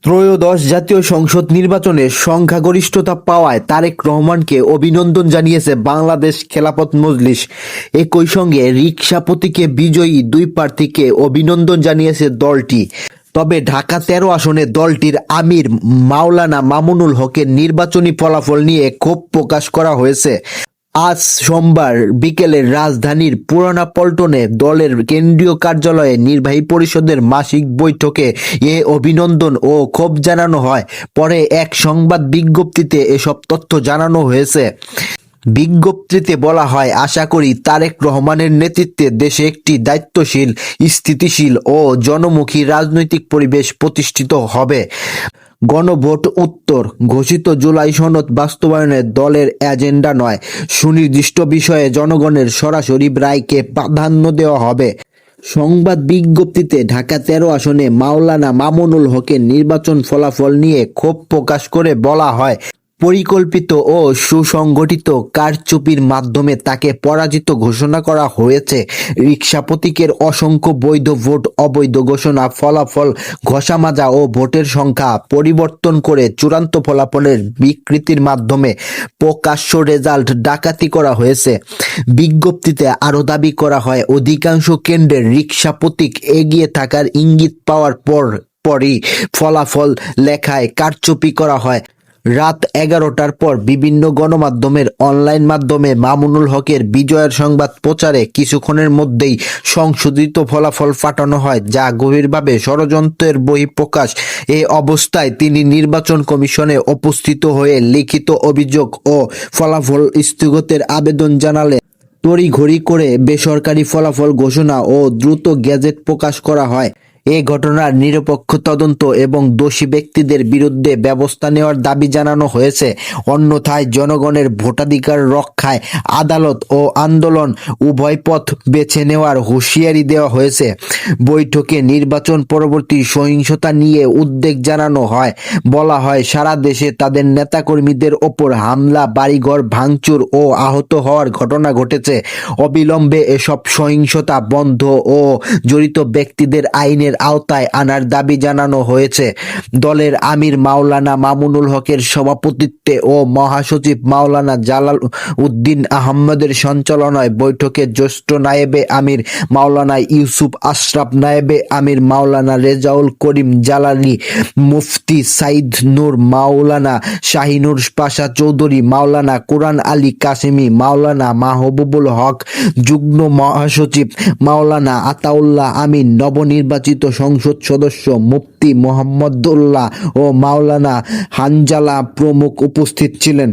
ত্রয়োদশ জাতীয় সংসদ নির্বাচনে সংখ্যাগরিষ্ঠতা পাওয়ায় তারেক রহমানকে অভিনন্দন জানিয়েছে বাংলাদেশ খেলাফত মজলিস। একই সঙ্গে রিকশা প্রতীকে বিজয়ী দুই প্রার্থীকে অভিনন্দন জানিয়েছে দলটি। তবে ঢাকা ১৩ আসনে দলটির আমির মাওলানা মামুনুল হকের নির্বাচনী ফলাফল নিয়ে ক্ষোভ প্রকাশ করা হয়েছে। আজ সোমবার বিকেলে রাজধানীর পুরানা পল্টনে দলের কেন্দ্রীয় কার্যালয়ে নির্বাহী পরিষদের মাসিক বৈঠকে এ অভিনন্দন ও ক্ষোভ জানানো হয়। পরে এক সংবাদ বিজ্ঞপ্তিতে এসব তথ্য জানানো হয়েছে। বিজ্ঞপ্তিতে বলা হয়, আশা করি তারেক রহমানের নেতৃত্বে দেশে একটি দায়িত্বশীল, স্থিতিশীল ও জনমুখী রাজনৈতিক পরিবেশ প্রতিষ্ঠিত হবে। গণভোট উত্তর ঘোষিত জুলাই সনদ বাস্তবায়নে দলের এজেন্ডা নয়, সুনির্দিষ্ট বিষয়ে জনগণের সরাসরি রায়কে প্রাধান্য দেওয়া হবে। সংবাদ বিজ্ঞপ্তিতে ঢাকা ১৩ আসনে মাওলানা মামুনুল হকের নির্বাচন ফলাফল নিয়ে ক্ষোভ প্রকাশ করে বলা হয়, পরিকল্পিত ও সুসংগঠিত কারচুপির মাধ্যমে তাকে পরাজিত ঘোষণা করা হয়েছে। রিকশা প্রতীকের অসংখ্য বৈধ ভোট অবৈধ ঘোষণা, ফলাফল ঘষামাজা ও ভোটের সংখ্যা পরিবর্তন করে চূড়ান্ত ফলাফলের বিকৃতির মাধ্যমে প্রকাশ্য রেজাল্ট ডাকাতি করা হয়েছে। বিজ্ঞপ্তিতে আরও দাবি করা হয়, অধিকাংশ কেন্দ্রের রিকশা প্রতীক এগিয়ে থাকার ইঙ্গিত পাওয়ার পরই ফলাফল লেখায় কারচুপি করা হয়। রাত ১১টার পর বিভিন্ন গণমাধ্যমের অনলাইন মাধ্যমে মামুনুল হকের বিজয়ের সংবাদ প্রচারে কিছুক্ষণের মধ্যেই সংশোধিত ফলাফল পাঠানো হয়, যা গভীরভাবে ষড়যন্ত্রের বহিঃপ্রকাশ। এ অবস্থায় তিনি নির্বাচন কমিশনে উপস্থিত হয়ে লিখিত অভিযোগ ও ফলাফল স্থগিতের আবেদন জানালে তড়িঘড়ি করে বেসরকারি ফলাফল ঘোষণা ও দ্রুত গেজেট প্রকাশ করা হয়। এ ঘটনার নিরপেক্ষ তদন্ত এবং দোষী ব্যক্তিদের বিরুদ্ধে ব্যবস্থা নেওয়ার দাবি জানানো হয়েছে। অন্যথায় জনগণের ভোটাধিকার রক্ষায় আদালত ও আন্দোলন উভয় পথ বেছে নেওয়ার হুঁশিয়ারি দেওয়া হয়েছে। বৈঠকে নির্বাচন পরবর্তী সহিংসতা নিয়ে উদ্বেগ জানানো হয়। বলা হয়, সারা দেশে তাদের নেতাকর্মীদের ওপর হামলা, বাড়িঘর ভাঙচুর ও আহত হওয়ার ঘটনা ঘটেছে। অবিলম্বে এসব সহিংসতা বন্ধ ও জড়িত ব্যক্তিদের আইনের আওতায় আনার দাবি জানানো হয়েছে। দলের আমির মাওলানা মামুনুল হকের সভাপতিত্বে ও মহাসচিব মাওলানা জালাল উদ্দিন আহমদের সঞ্চালনায় বৈঠকে জ্যেষ্ঠ নায়েবে আমির মাওলানা ইউসুফ আশরাফ, নায়েবে আমির মাওলানা রেজাউল করিম জালালি, মুফতি সাইদ নূর, মাওলানা শাহিনুর পাশা চৌধুরী, মাওলানা কুরআন আলী কাসেমি, মাওলানা মাহবুবুল হক, যুগ্ম মহাসচিব মাওলানা আতাউল্লাহ আমিন, নবনির্বাচিত সংসদ সদস্য মুফতি মোহাম্মদুল্লাহ ও মাওলানা হানজালা প্রমুখ উপস্থিত ছিলেন।